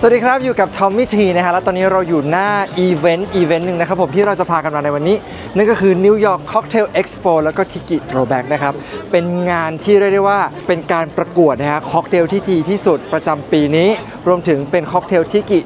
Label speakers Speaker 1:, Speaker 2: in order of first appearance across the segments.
Speaker 1: สวัสดีครับอยู่กับทอมมี่ทีนะฮะแล้วตอนนี้เราอยู่หน้าอีเวนต์หนึ่งนะครับผมที่เราจะพากันมาในวันนี้นั่นก็คือนิวยอร์กค็อกเทลเอ็กซ์โปแล้วก็ทิกิโรแบ็กนะครับเป็นงานที่เรียกได้ว่าเป็นการประกวดนะฮะค็อกเทลที่ดีที่สุดประจำปีนี้รวมถึงเป็นค็อกเทลทิกิ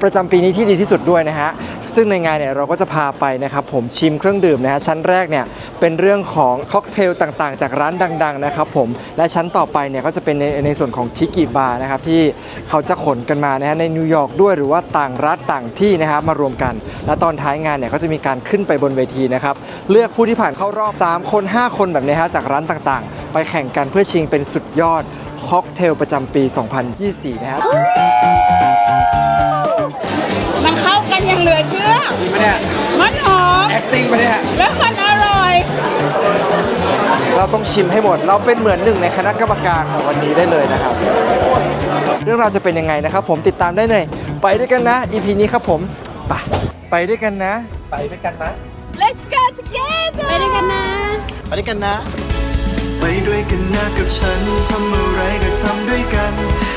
Speaker 1: ประจำปีนี้ที่ดีที่สุดด้วยนะฮะซึ่งในงานเนี่ยเราก็จะพาไปนะครับผมชิมเครื่องดื่มนะฮะชั้นแรกเนี่ยเป็นเรื่องของค็อกเทลต่างๆจากร้านดังๆนะครับผมและชั้นต่อไปเนี่ยก็จะเป็นในส่วนของทิกิบาร์นะครับที่เขาจะขนกันมานะฮะในนิวยอร์กด้วยหรือว่าต่างรัฐต่างที่นะครับมารวมกันและตอนท้ายงานเนี่ยก็จะมีการขึ้นไปบนเวทีนะครับเลือกผู้ที่ผ่านเข้ารอบ3คน5คนแบบนี้ฮะจากร้านต่างๆไปแข่งกันเพื่อชิงเป็นสุดยอดค็อกเทลประจำปี 2024 นะครับ
Speaker 2: มันเข้ากันอย่างเหลือเชื่อ
Speaker 1: จริงปะเนี่ย
Speaker 2: มันหอม
Speaker 1: acting ปะเนี่ย
Speaker 2: แล้วมันอร่อย
Speaker 1: เราต้องชิมให้หมดเราเป็นเหมือนหนึ่งในคณะกรรมการของวันนี้ได้เลยนะครับเรื่องราวจะเป็นยังไงนะครับผมติดตามได้เลยไปด้วยกันนะ EP นี้ครับผมไปด้วยกันนะไปด้วยกันนะ
Speaker 2: Let's go together ไปด้วยกันนะ
Speaker 1: ไปด้วยกันนะ
Speaker 3: ไปด้วยกันนะกับฉันทำอะไรก็ทำด้วยกัน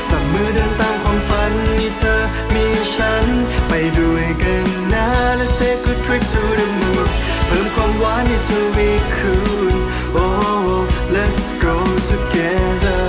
Speaker 3: จับมือเดินตามความฝันมีเธอมีฉันไปด้วยกันนะ Let's take a trip to the moon เพิ่มความหวานให้ทวีคูณ Oh let's go together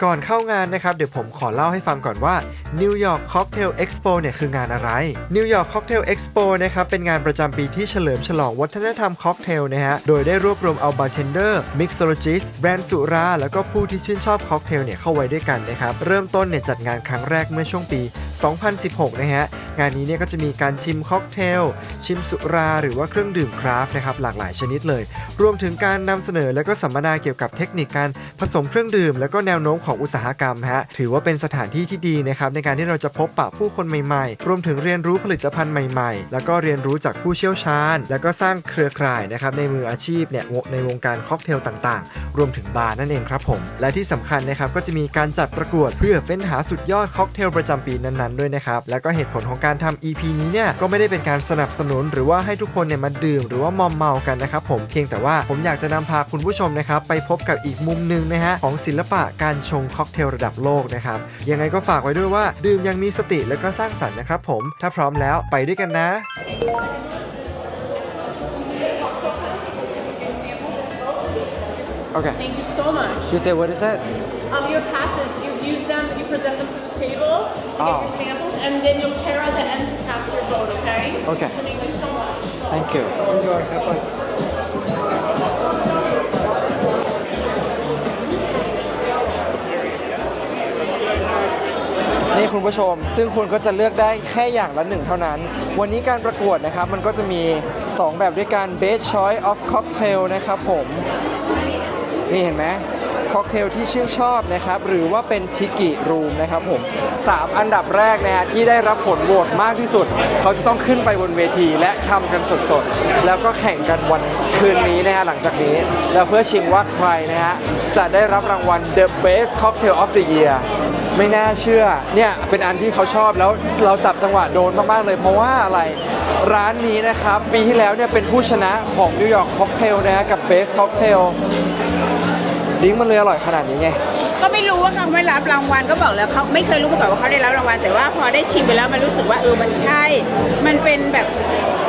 Speaker 3: ก่อนเข้างานนะครับเดี๋ยวผมขอเล่าให้ฟังก่อนว่า New York Cocktail Expo เนี่ยคืองานอะไร New York Cocktail Expo นะครับเป็นงานประจำปีที่เฉลิมฉลองวัฒนธรรมค็อกเทลนะฮะโดยได้รวบรวมเอาบาร์เทนเดอร์มิกซ์โซโลจิสต์แบรนด์สุราแล้วก็ผู้ที่ชื่นชอบค็อกเทลเนี่ยเข้าไว้ด้วยกันนะครับเริ่มต้นเนี่ยจัดงานครั้งแรกเมื่อช่วงปี 2016 นะฮะงานนี้เนี่ยก็จะมีการชิมค็อกเทลชิมสุราหรือว่าเครื่องดื่มคราฟต์นะครับหลากหลายชนิดเลยรวมถึงการนำเสนอและก็สัมมนาเกี่ยวกับเทคนิคการผสมเครื่องดื่มแล้วก็แนวโน้มของอุตสาหกรรมฮะถือว่าเป็นสถานที่ที่ดีนะครับในการที่เราจะพบปะผู้คนใหม่ๆรวมถึงเรียนรู้ผลิตภัณฑ์ใหม่ๆแล้วก็เรียนรู้จากผู้เชี่ยวชาญแล้วก็สร้างเครือข่ายนะครับในมืออาชีพเนี่ยในวงการค็อกเทลต่างๆรวมถึงบาร์นั่นเองครับผมและที่สำคัญนะครับก็จะมีการจัดประกวดเพื่อเฟ้นหาสุดยอดค็อกเทลประจำปีนั้นๆด้วยนะครับแล้วก็เหตุผลของการทำ EP นี้เนี่ยก็ไม่ได้เป็นการสนับสนุนหรือว่าให้ทุกคนเนี่ยมาดื่มหรือว่ามอมเมากันนะครับผมเพียงแต่ว่าผมอยากจะนำพาคุณผู้ชมนะครับไปพบกับอีกมุมนึงนะฮะของศิลปะการชงค็อกเทลระดับโลกนะครับยังไงก็ฝากไว้ด้วยว่าดื่มยังมีสติแล้วก็สร้างสรรค์นะครับผมถ้าพร้อมแล้วไปด้วยกันนะ
Speaker 1: Okay.
Speaker 4: Thank you so much.
Speaker 1: You say what is that?
Speaker 4: Your passes, you use them, you present them to the table to get your samples, and then you'll tear out the end to cast your vote, okay?
Speaker 1: Okay.
Speaker 4: Thank you so much.
Speaker 1: Thank you. Enjoy. Have fun. นี่คุณผู้ชมซึ่งคุณก็จะเลือกได้แค่อย่างละ1เท่านั้นวันนี้การประกวดนะครับมันก็จะมี2แบบด้วยกัน Best Choice of Cocktail นะครับผมนี่เห็นไหมค็อกเทลที่ชื่นชอบนะครับหรือว่าเป็นทิกิรูมนะครับผม3อันดับแรกนะฮะที่ได้รับผลโหวตมากที่สุดเขาจะต้องขึ้นไปบนเวทีและทำกันสดๆแล้วก็แข่งกันวันคืนนี้นะฮะหลังจากนี้แล้วเพื่อชิงว่าใครนะฮะจะได้รับรางวัล The Best Cocktail of the Year ไม่น่าเชื่อเนี่ยเป็นอันที่เขาชอบแล้วเราจับจังหวะโดนมากๆเลยเพราะว่าอะไรร้านนี้นะครับปีที่แล้วเนี่ยเป็นผู้ชนะของนิวยอร์กค็อกเทลนะฮะกับ Best Cocktailดิ้งมันเลยอร่อยขนาดนี้ไง
Speaker 2: ก็ไม่รู้ว่าเขาไม่รับรางวัลก็บอกแล้วเขาไม่เคยรู้มาก่อนว่าเขาได้รับรางวัลแต่ว่าพอได้ชิมไปแล้วมันรู้สึกว่ามันใช่มันเป็นแบบ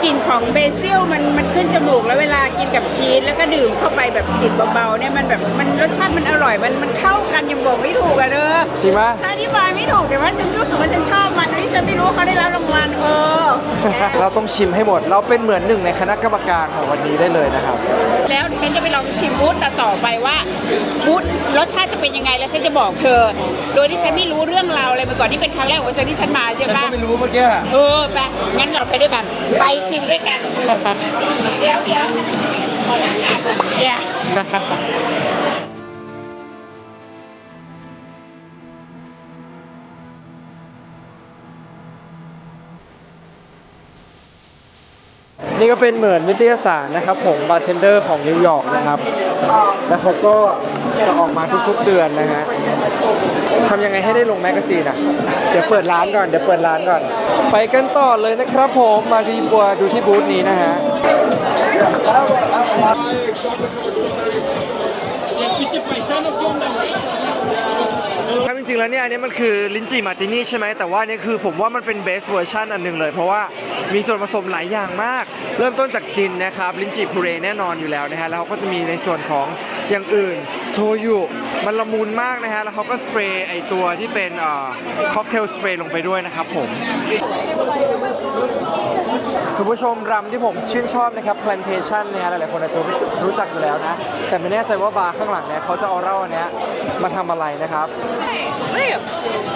Speaker 2: กลิ่นของเบซิลมันขึ้นจมูกแล้วเวลากินกับชีสแล้วก็ดื่มเข้าไปแบบจิบเบาๆเนี่ยมันแบบมันรสชาติมันอร่อยมันเข้ากันยังบอกไม่ถูกอะเด้อ
Speaker 1: จริงไหม
Speaker 2: อธิบายไม่ถูกแต่ว่าฉันรู้สึกว่าฉันชอบมันที่ฉันไม่รู้เขาได้รับรางวัล
Speaker 1: เราต้องชิมให้หมดเราเป็นเหมือนหนึ่งในคณะกรรมการของวันนี้ได้เลยนะครับ
Speaker 2: แล้วฉันจะไปลองชิมบูธต่อไปว่าบูธรสชาติจะเป็นยังไงแล้วฉันจะบอกเธอโดยที่ฉันไม่รู้เรื่องราวอะไรมาก่อนนี่เป็นครั้งแรกของฉันที่ฉันมาใช่ปะ
Speaker 1: ฉันก็ไม่รู้เมื่อกี้
Speaker 2: ไปงั้นเราไปด้วยกันไปชิมด้วยกันเดี๋ยวขอนั่งก่อน
Speaker 1: นี่ก็เป็นเหมือนนิตยสารนะครับผมบาร์เทนเดอร์ของนิวยอร์กนะครับแล้วเขาก็จะออกมาทุกๆเดือนนะฮะทำยังไงให้ได้ลงแมกกาซีนอ่ะเดี๋ยวเปิดร้านก่อนไปกันต่อเลยนะครับผมมาดีบัวดูที่บูธนี้นะฮะ
Speaker 5: Pizza paisano, ¿qué onda?
Speaker 1: ริงๆแล้วเนี่ยอันนี้มันคือลิ้นจี่มาร์ตินี่ใช่ไหมแต่ว่านี่คือผมว่ามันเป็นเบสเวอร์ชันอันหนึงเลยเพราะว่ามีส่วนผสมหลายอย่างมากเริ่มต้นจากจินนะครับลิ้นจี่พูเรแน่นอนอยู่แล้วนะฮะแล้วเขาก็จะมีในส่วนของอย่างอื่นโซยุมันละมุนมากนะฮะแล้วเขาก็สเปรย์ไอตัวที่เป็นค็อกเทลสเปรย์ลงไปด้วยนะครับผมคุณผู้ชมรำที่ผมชื่นชอบนะครับ Plantation เนี่ยหลายๆคนอาจจะรู้จักอยู่แล้วนะแต่ไม่แน่ใจว่าบาร์ข้างหลังเนี่ยเขาจะเอาเหล้าอันเนี้ยมาทำอะไรนะครับ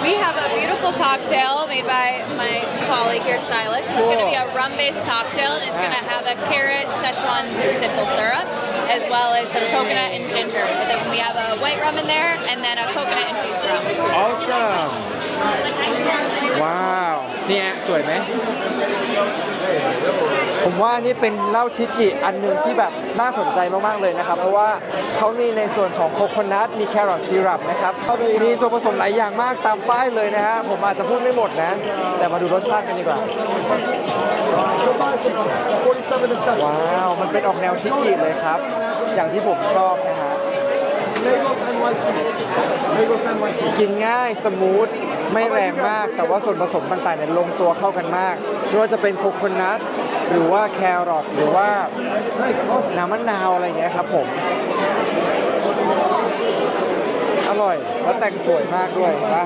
Speaker 5: We have a beautiful cocktail made by my colleague here, Silas. It's going to be a rum-based cocktail, and it's going to have a carrot Szechuan simple syrup, as well as some coconut and ginger. But then we have a white rum in there, and then a coconut infused rum.
Speaker 1: Awesome ว้าวเนี่ยสวยไหมผมว่านี่เป็นเหล้าชิกิอันหนึ่งที่แบบน่าสนใจมากๆเลยนะครับเพราะว่าเขามีในส่วนของโคโคนัทมีแครอทซีรัปนะครับมีส่วนผสมหลายอย่างมากตามป้ายเลยนะฮะผมอาจจะพูดไม่หมดนะแต่มาดูรสชาติกันดีกว่าว้าวมันเป็นออกแนวชิกิเลยครับอย่างที่ผมชอบนะฮะกินง่ายสมูทไม่แรงมากแต่ว่าส่วนผสมต่างๆเนี่ยลงตัวเข้ากันมากไม่ว่าจะเป็นโคโคนัทหรือว่าแครอทหรือว่าน้ำมะนาวอะไรอย่างเงี้ยครับผมอร่อยแล้วแต่งสวยมากด้วยนะ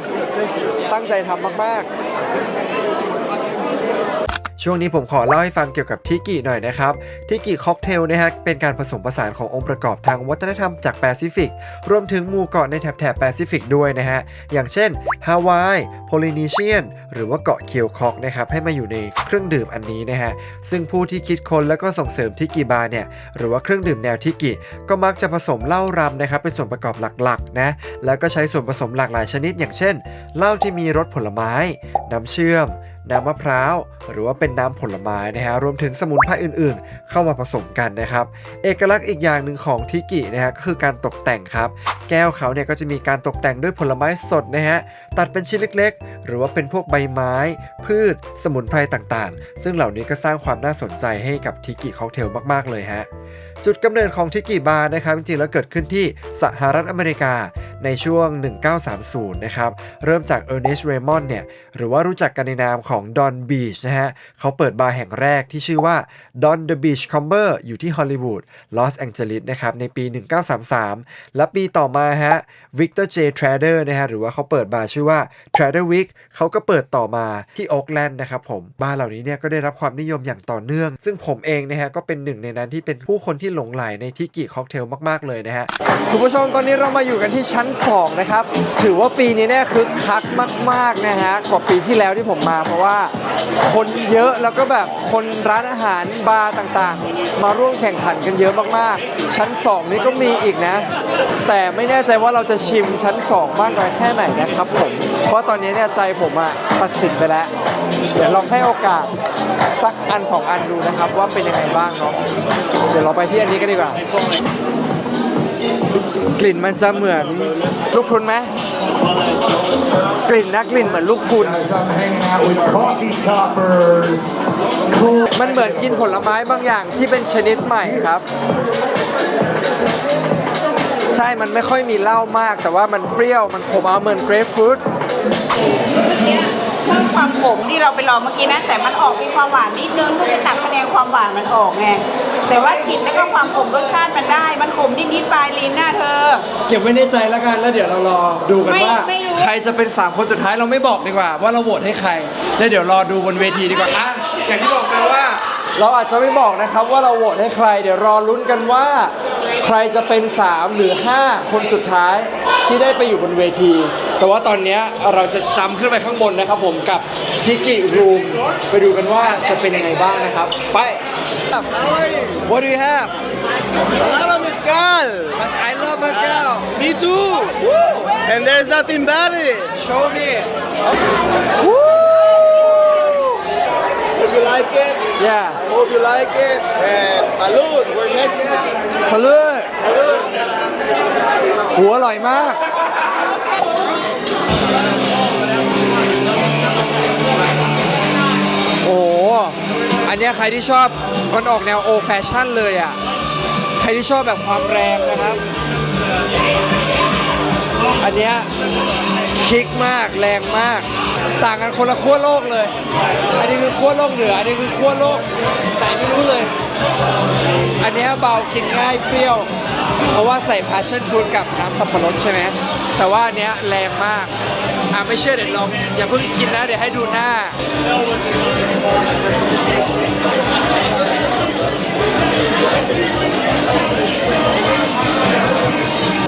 Speaker 1: ตั้งใจทำมากๆช่วงนี้ผมขอเล่าให้ฟังเกี่ยวกับทิกิหน่อยนะครับทิกิค็อกเทลนะฮะเป็นการผสมผสานขององค์ประกอบทางวัฒนธรรมจากแปซิฟิกรวมถึงหมู่เกาะในแถบแปซิฟิกด้วยนะฮะอย่างเช่นฮาวายโพลินีเชียนหรือว่าเกาะเคียวคอกนะครับให้มาอยู่ในเครื่องดื่มอันนี้นะฮะซึ่งผู้ที่คิดค้นและก็ส่งเสริมทิกิบาร์เนี่ยหรือว่าเครื่องดื่มแนวทิกิก็มักจะผสมเหล้ารำนะครับเป็นส่วนประกอบหลักๆนะแล้วก็ใช้ส่วนผสมหลากหลายชนิดอย่างเช่นเหล้าที่มีรสผลไม้น้ำเชื่อมน้ำมะพร้าวหรือว่าเป็นน้ำผลไม้นะฮะรวมถึงสมุนไพรอื่นๆเข้ามาผสมกันนะครับเอกลักษณ์อีกอย่างหนึ่งของทิกินะฮะก็คือการตกแต่งครับแก้วเขาเนี่ยก็จะมีการตกแต่งด้วยผลไม้สดนะฮะตัดเป็นชิ้นเล็กๆหรือว่าเป็นพวกใบไม้พืชสมุนไพรต่างๆซึ่งเหล่านี้ก็สร้างความน่าสนใจให้กับทิกิค็อกเทลมากๆเลยฮะจุดกำเนิดของทิกิบาร์นะครับจริงๆแล้วเกิดขึ้นที่สหรัฐอเมริกาในช่วง 1930 นะครับเริ่มจากเออร์เนสต์ เรมอนด์เนี่ยหรือว่ารู้จักกันในนามของดอนบีชนะฮะเขาเปิดบาร์แห่งแรกที่ชื่อว่า Don the Beachcomber อยู่ที่ฮอลลีวูดลอสแองเจลิสนะครับในปี 1933 และปีต่อมาฮะ Victor J. Trader นะฮะหรือว่าเขาเปิดบาร์ชื่อว่า Trader Vic เขาก็เปิดต่อมาที่โอ๊กแลนด์นะครับผมบาร์เหล่านี้เนี่ยก็ได้รับความนิยมอย่างต่อเนื่องซึ่งผมเองนะฮะก็เป็นหนึ่งในนั้นที่เป็นผู้คนที่หลงใหลในทิกิค็อกเทลมากๆเลยนะฮะคุณผู้ชมตอนนี้เรามาอยู่กันที่ชั้น2นะครับถือว่าปีนี้เนี่ยคึกคักมากๆนะฮะกว่าปีที่แล้วที่ผมมาเพราะว่าคนเยอะแล้วก็แบบคนร้านอาหารบาร์ต่างๆมาร่วมแข่งขันกันเยอะมากๆชั้น2นี่ก็มีอีกนะแต่ไม่แน่ใจว่าเราจะชิมชั้น2มากน้อยแค่ไหนนะครับผมเพราะตอนนี้เนี่ยใจผมอะตัดสินไปแล้วเดี๋ยวลองให้โอกาสสักอัน2อันดูนะครับว่าเป็นยังไงบ้างเนาะเดี๋ยวเราไปที่อันนี้กันดีกว่ากลิ่นมันจะเหมือนลูกพรุนไหมกลิ่นนะกลิ่นเหมือนลูกพรุนมันเหมือนกินผลไม้บางอย่างที่เป็นชนิดใหม่ครับใช่มันไม่ค่อยมีเหล้ามากแต่ว่ามันเปรี้ยวมันขมเหมือนเกรปฟรุต
Speaker 2: ชอบความขมที่เราไปลองเมื่อกี้นะแต่มันออกมีความหวานนิดนึงก็จะตัดคะแนนความหวานมันออกไงแต่ว่ากลิ่นแล้วก็ความขมรสชาติมันได้มันขมนิดๆปลายลิ้นน่ะเธอ
Speaker 1: เก็บไว้ในใจแล้วกันแล้วเดี๋ยวเรารอดูกันว่าใครจะเป็น3คนสุดท้ายเราไม่บอกดีกว่าว่าเราโหวตให้ใครแล้วเดี๋ยวรอดูบนเวทีดีกว่าอ่ะอย่างที่บอกไปว่าเราอาจจะไม่บอกนะครับว่าเราโหวตให้ใครเดี๋ยวรอลุ้นกันว่าใครจะเป็น3หรือ5คนสุดท้ายที่ได้ไปอยู่บนเวทีแต่ว่าตอนนี้เราจะจำขึ้นไปข้างบนนะครับผมกับชิกิรูมไปดูกันว่าจะเป็นยังไงบ้างนะครับไป What do you have?
Speaker 6: I love mezcal.
Speaker 1: I love mezcal.
Speaker 6: Me too.
Speaker 1: Woo!
Speaker 6: And there's nothing bad in it.
Speaker 1: Show me.
Speaker 6: Woo! Hope you like it.
Speaker 1: Yeah.
Speaker 6: Hope you like it. And salud. We're next.
Speaker 1: Salud. หัวอร่อยมากโอ้อันเนี้ยใครที่ชอบมันออกแนวโอแฟชั่นเลยอ่ะใครที่ชอบแบบความแรงนะครับอันเนี้ย คิกมากแรงมาก ต่างกันคนละขั้วโลกเลย อันนี้คือขั้วโลกเหนืออันนี้คือขั้วโลกไหนไม่รู้เลย อันเนี้ยเบากินง่ายเปรี้ยว เพราะว่าใส่ passion fruit กับน้ำสับปะรดใช่ไหมแต่ว่าอันเนี้ยแรงมากไม่เชื่อเดี๋ยวลองอย่าเพิ่งกินนะเดี๋ยวให้ดูหน้า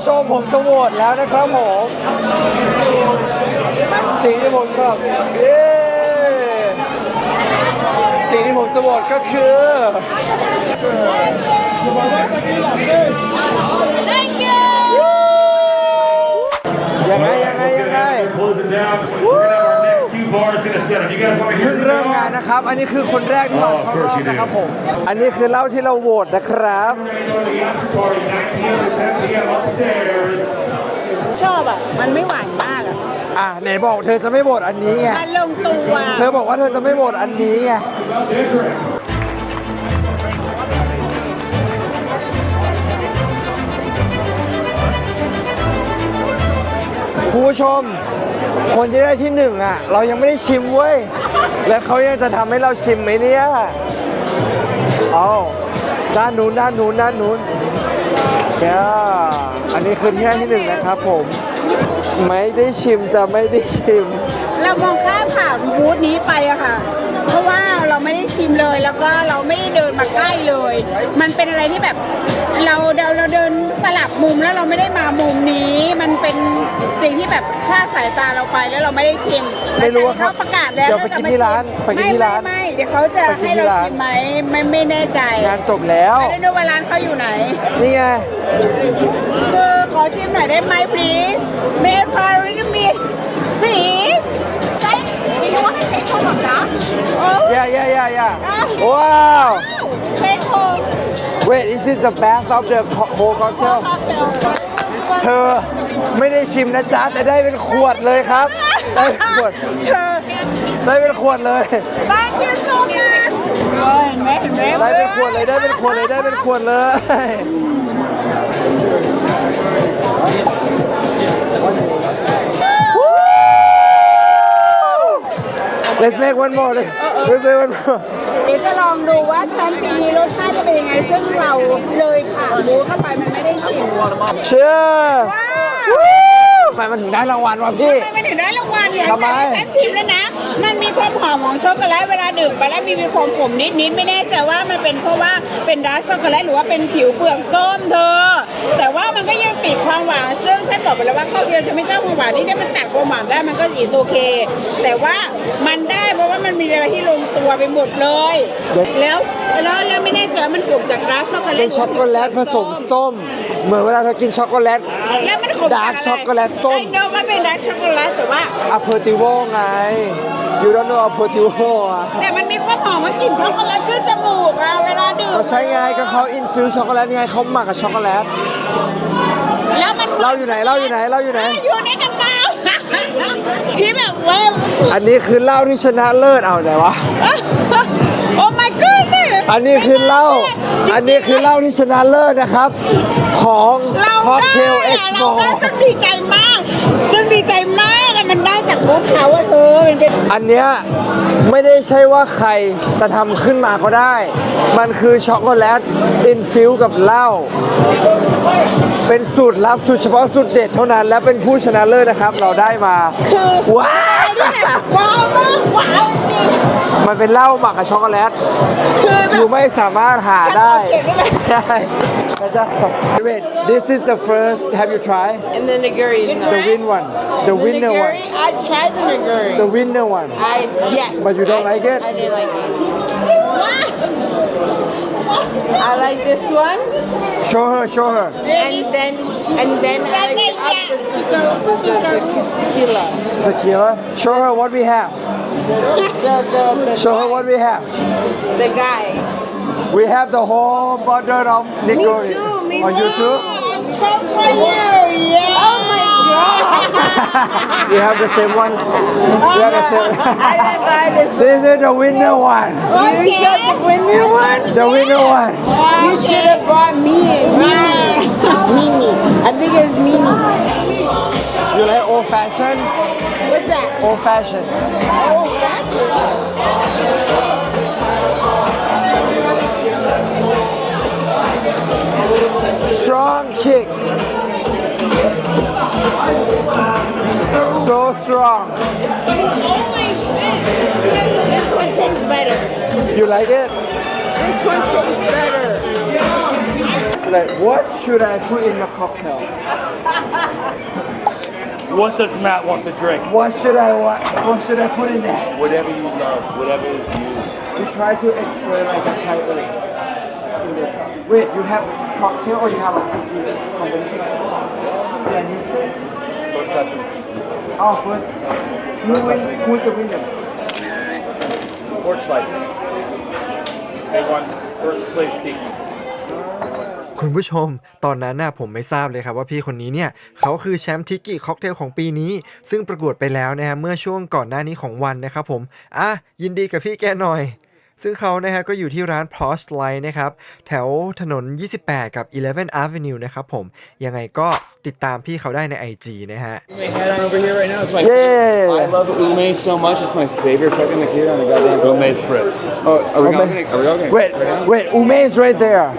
Speaker 1: โชว์ผมจะโหวตแล้วนะครับผมสิ่งที่ผมชอบเย้สิ่งที่ผมจะโหวตก็คือ
Speaker 2: Thank you
Speaker 1: ยังไง
Speaker 7: Close it down. We're gonna have our next two bars gonna set up. You guys want to
Speaker 1: เพิ่
Speaker 7: hear
Speaker 1: ง
Speaker 7: who
Speaker 1: เริ่ม
Speaker 7: they
Speaker 1: งาน
Speaker 7: are?
Speaker 1: นะครับ อันนี้คือคนแรกที่มาเข้ารอบนะครับผม อันนี้คือเหล้าที่เราโหวตนะครับ
Speaker 7: The after party, 9 p.m. to 10 p.m. upstairs.
Speaker 2: ชอบอ่ะ มันไม่หวานมากอ่ะ
Speaker 1: ไหนบอกเธอจะไม่โหวตอันนี้ไง
Speaker 2: มันลงตัว
Speaker 1: เธอบอกว่าเธอจะไม่โหวตอันนี้ไง ผู้ชม คนที่ได้ที่หนึ่งอ่ะ เรายังไม่ได้ชิมเว้ย แล้วเขายังจะทำให้เราชิมไหมเนี่ยเอาด้านนู้นเนี่ยอันนี้คือที่ได้ที่หนึ่งนะครับผม ไม่ได้ชิมจะไม่ได้ชิม
Speaker 2: เรามองข้ามผ่านบูธนี้ไปอะค่ะ เพราะว่าเราไม่ได้ชิมเลยแล้วก็เราไม่ได้เดินมาใกล้เลย มันเป็นอะไรที่แบบเราเดินสลับมุมแล้วเราไม่ได้มามุมนี้ มันเป็นสิ่งที่แบบคลาดสายตาเราไปแล้วเราไม่ได้ชิม
Speaker 1: ไม่รู้อะครับ
Speaker 2: เขาประกาศแล้ว
Speaker 1: เดี๋ยวไปกินที่ร้านไปกินที่ร้าน
Speaker 2: ไม่เดี๋ยวเขาจะให้เราชิมไหมไม่แน่ใจ
Speaker 1: งานจบแล้ว
Speaker 2: ไม่ได้ดูว่าร้านเขาอยู่ไหน
Speaker 1: นี่ไง
Speaker 2: คือขอชิมหน่อยได้ไหม please make for me please thanks do you want to take home of that oh
Speaker 1: ย่าว้าว
Speaker 2: take home
Speaker 1: Wait is this the best of the whole cocktail เธอไม่ได้ชิมนะจ๊ะแต่ได้เป็นขวดเลยครับ ได้เป็นขวด
Speaker 2: เธอ
Speaker 1: ได้เป็นขวดเลย
Speaker 2: thank you so much เห็นไหม
Speaker 1: ได้เป็นขวดเลยได้เป็นขวดเลยได้เป็นขวดเลย Let's make one more. Let's make one more.
Speaker 2: เดี๋ยวจะลองดูว่าแชมป์ปีนี้รสชาติจะเป็นยังไงซึ่งเราเลยผ่านบูธเข้าไปมันไม่ได้ชิม
Speaker 1: Cheers. ทำไมมันถึงได้รางวัลวะพี่
Speaker 2: ทำไมมันถึงได้รางวัลอย่าง
Speaker 1: ทำไม
Speaker 2: ที่ฉันชิมแล้วนะ มันมีความหอมของช็อกโกแลตเวลาดื่มไปแล้วมีความขมนิดไม่แน่ใจว่ามันเป็นเพราะว่าเป็นดาร์กช็อกโกแลตหรือว่าเป็นผิวเปลือกส้มเธอ แต่ว่ามันก็ยังติดความหวานซึ่งฉันบอกไปแล้วว่าข้าวเดียวฉันไม่ชอบความหวานนี่มันตัดความหวานได้มันก็อีโอเค แต่ว่ามันได้เพราะว่ามันมีอะไรที่ลงตัวไปหมดเลย แล้วไม่แน่ใจว่ามันกลุ่มจากดาร์กช็อกโกแลต
Speaker 1: เป็นช็อกโกแลตผสมส้ม เหมือนเวลาเธอกินช็อกโกแลต
Speaker 2: แล้วมันขม
Speaker 1: ดาร์กช็อกโกแลตส้ม
Speaker 2: ไอ้โน้ว่าเป็นดาร์กช็อกโกแลตแต่ว่า
Speaker 1: อาเพอร์ติโวไง You don't know อาเพอร์ติโวอ่ะ
Speaker 2: แต่มันมีความหอมว่ากลิ่นช็อกโกแลตขึ้นจมูกอะเวลาดื่ม
Speaker 1: ก็ใช่ไงก็เขาอินฟิวช็อกโกแลตไงเขาหมักกับช็อกโกแลต
Speaker 2: แล้วมัน
Speaker 1: เราอยู่ไหน
Speaker 2: อยู่ในกระเป๋า ที่แบบว่า
Speaker 1: อันนี้คือเหล้าที่ชนะเลิศเอาไหนวะ
Speaker 2: โอ้ my goodness
Speaker 1: อันนี้คือเหล้า อันนี้คือเหล้าที่ชนะเลิศนะครับ ของ
Speaker 2: เรา
Speaker 1: ค็อกเทล
Speaker 2: ได้
Speaker 1: เอ็ก
Speaker 2: อะ
Speaker 1: ซ์โป
Speaker 2: เราได้ซึ่งดีใจมากอะมันได้จากบูธเขาอะเธอมันเป็น
Speaker 1: อันเนี้ยไม่ได้ใช่ว่าใครจะทำขึ้นมาก็ได้ มันคือช็อกโกแลตอินฟิวกับเหล้า เป็นสูตรลับสูตรเฉพาะสูตรเด็ดเท่านั้นและเป็นผู้ชนะเลิศนะครับ เราได้มา
Speaker 2: คือ
Speaker 1: ว้าว
Speaker 2: ว้าวมากว้าวจริง
Speaker 1: มันเป็นเหล้าหมักกับช็อกโกแลต
Speaker 2: คือแบ
Speaker 1: อยู่
Speaker 2: บ
Speaker 1: ไม่สามารถหาได้
Speaker 2: ฉันขอเก็บได้ไหม
Speaker 1: ใช่ไม่ได้ Wait this is the first have you tried
Speaker 8: And the nigiri, no.
Speaker 1: the win one the winner one
Speaker 8: Nigiri, I tried the nigiri.
Speaker 1: the winner one
Speaker 8: Yes.
Speaker 1: But you don't like it?
Speaker 8: I didn't like it. I like this one,
Speaker 1: show her
Speaker 8: and then I like the tequila.
Speaker 1: tequila show her what we have show her what we have
Speaker 8: The guy.
Speaker 1: we have the whole bottle of Negroni
Speaker 8: Me too.
Speaker 1: oh you too
Speaker 2: I'm choked for you yeah. Oh my god
Speaker 1: You have the same one. You have the same.
Speaker 8: I didn't buy this.
Speaker 1: This is the winner one.
Speaker 8: You got the winner one?
Speaker 1: The winner one.
Speaker 8: You should have bought me and Mimi. I think it's Mimi.
Speaker 1: You like old fashioned?
Speaker 8: What's that?
Speaker 1: Old fashioned.
Speaker 8: Oh, that's
Speaker 1: Strong kick. So strong.
Speaker 8: This one tastes better.
Speaker 1: You like it?
Speaker 8: This one tastes better.
Speaker 1: Like, what should I put in the cocktail?
Speaker 7: What does Matt want to drink?
Speaker 1: What should I put in there?
Speaker 7: Whatever you love, whatever is you.
Speaker 1: We try to explain like a Thai way. Wait, you have cocktail or you have a tiki combination? Yeah, you say.
Speaker 7: First session.
Speaker 1: Oh, first. Who's the winner?
Speaker 7: Torchlight. They won first place tiki.
Speaker 3: คุณผู้ชมตอนนั้นน่ะผมไม่ทราบเลยครับว่าพี่คนนี้เนี่ยเขาคือแชมป์ทิกกี้ค็อกเทลของปีนี้ซึ่งประกวดไปแล้วนะฮะเมื่อช่วงก่อนหน้านี้ของวันนะครับผมยินดีกับพี่แกหน่อยซึ่งเขานะฮะก็อยู่ที่ร้าน Posh Light นะครับแถวถนน 28 กับ 11 Avenue นะครับผมยังไงก็ติดตามพี่เขาได้ใน IG นะฮะ
Speaker 6: Head on over here right now. It's my
Speaker 1: Yeah.
Speaker 6: I love ume so much. It's my favorite fucking tequila on the goddamn
Speaker 7: Ume spritz.
Speaker 6: Oh, are we all gonna
Speaker 1: Wait, Ume is right there.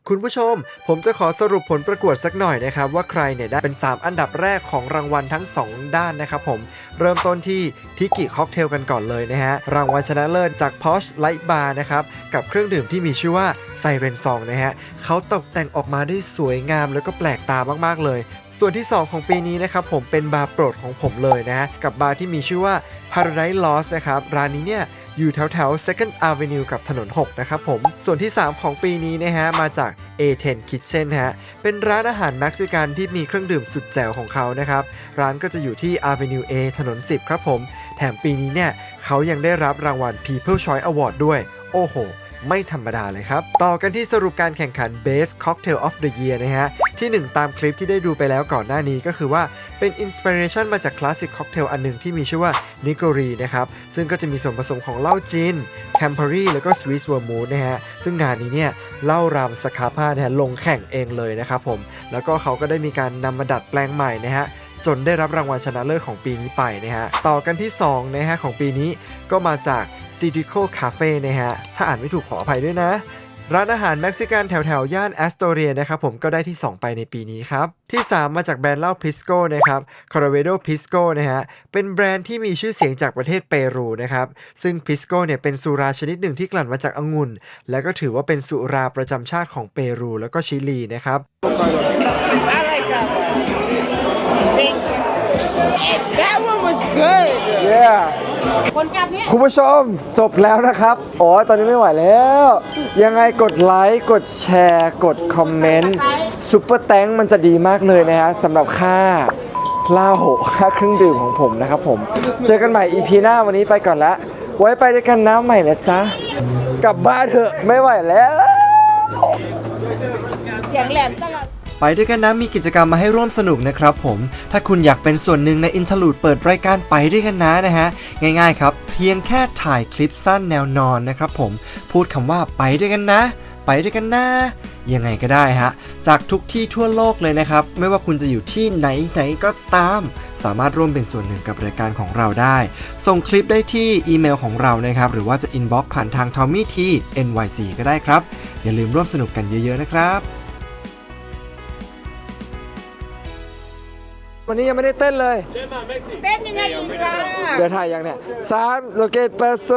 Speaker 3: คุณผู้ชมผมจะขอสรุปผลประกวดสักหน่อยนะครับว่าใครเนี่ยได้เป็น 3 อันดับแรกของรางวัลทั้ง 2 ด้านนะครับผมเริ่มต้นที่ทิกิค็อกเทลกันก่อนเลยนะฮะรางวัลชนะเลิศจาก Posh Light Bar นะครับกับเครื่องดื่มที่มีชื่อว่า Siren Song นะฮะเขาตกแต่งออกมาได้สวยงามแล้วก็แปลกตามากๆเลยส่วนที่ 2 ของปีนี้นะครับผมเป็นบาร์โปรดของผมเลยนะกับบาร์ที่มีชื่อว่า Paradise Lost นะครับร้านนี้เนี่ยอยู่แถว Second Avenue กับถนน 6 นะครับผมส่วนที่ 3 ของปีนี้นะฮะมาจาก A10 Kitchen ฮะเป็นร้านอาหารเม็กซิกันที่มีเครื่องดื่มสุดแจ๋วของเขานะครับร้านก็จะอยู่ที่ Avenue A ถนน 10 ครับผมแถมปีนี้เนี่ยเขายังได้รับรางวัล People Choice Award ด้วยโอ้โหไม่ธรรมดาเลยครับต่อกันที่สรุปการแข่งขัน Best Cocktail of the Year นะฮะที่ 1 ตามคลิปที่ได้ดูไปแล้วก่อนหน้านี้ก็คือว่าเป็นอินสปิเรชันมาจากคลาสสิกค็อกเทลอันหนึ่งที่มีชื่อว่านิโกรีนะครับซึ่งก็จะมีส่วนผสมของเหล้าจีนแคมเปอรี่แล้วก็สวิสเวอร์มูธนะฮะซึ่งงานนี้เนี่ยเหล้ารามสคาพานะฮะลงแข่งเองเลยนะครับผมแล้วก็เขาก็ได้มีการนำมาดัดแปลงใหม่นะฮะจนได้รับรางวัลชนะเลิศของปีนี้ไปนะฮะต่อกันที่2นะฮะของปีนี้ก็มาจาก Citrico Cafe นะฮะถ้าอ่านไม่ถูกขออภัยด้วยนะร้านอาหารเม็กซิกันแถวย่านแอสโตเรียนะครับผมก็ได้ที่ 2 ไปในปีนี้ครับที่ 3 มาจากแบรนด์เหล้าพิสโก้นะครับ Corrado Pisco นะฮะเป็นแบรนด์ที่มีชื่อเสียงจากประเทศเปรูนะครับซึ่งพิสโก้เนี่ยเป็นสุราชนิดหนึ่งที่กลั่นมาจากองุ่นและก็ถือว่าเป็นสุราประจำชาติของเปรูแล้วก็ชิลีนะครับ
Speaker 8: I like that one. Thank you. That one was good.
Speaker 1: Yeah คุณผู้ชมจบแล้วนะครับตอนนี้ไม่ไหวแล้วยังไงกดไลค์กดแชร์กดคอมเมนต์ซุปเปอร์แตงมันจะดีมากเลยนะฮะสำหรับค่าเหล้าค่าเครื่องดื่มของผมนะครับผมเจอกันใหม่ EP หน้าวันนี้ไปก่อนละไว้ไปด้วยกันน้ำใหม่นะจ๊ะกลับบ้านเถอะไม่ไหวแล้ว
Speaker 8: เสียงแหลมตลอด
Speaker 3: ไปด้วยกันนะมีกิจกรรมมาให้ร่วมสนุกนะครับผมถ้าคุณอยากเป็นส่วนหนึ่งในอินทรูดเปิดรายการไปด้วยกันนะฮะง่ายๆครับเพียงแค่ถ่ายคลิปสั้นแนวนอนนะครับผมพูดคำว่าไปด้วยกันนะไปด้วยกันนะยังไงก็ได้ฮะจากทุกที่ทั่วโลกเลยนะครับไม่ว่าคุณจะอยู่ที่ไหนก็ตามสามารถร่วมเป็นส่วนหนึ่งกับรายการของเราได้ส่งคลิปได้ที่อีเมลของเรานะครับหรือว่าจะอินบ็อกซ์ผ่านทาง Tommy T NYC ก็ได้ครับอย่าลืมร่วมสนุกกันเยอะๆนะครับ
Speaker 1: วันนี้ยังไม่ได้เต้นเลย
Speaker 2: เต้นยังไงอีกล่ะ
Speaker 1: เดี๋ยวถ่ายยังเนี่ย3โลเกตปาโซ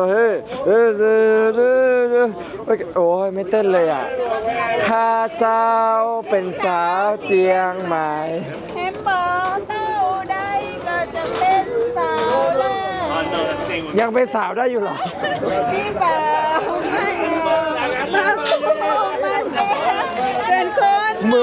Speaker 1: เฮ้โอ้ยไม่เต้นเลยอ่ะข้าเจ้าเป็นสาวเจียงใหม่
Speaker 2: แฮมเบอร์เต้าใดก็จะเป็นสาวแล้ว
Speaker 1: ยังเป็นสาวได้อยู่เหรอ
Speaker 2: พี่บ่าวไม่เอามาโกมาเต้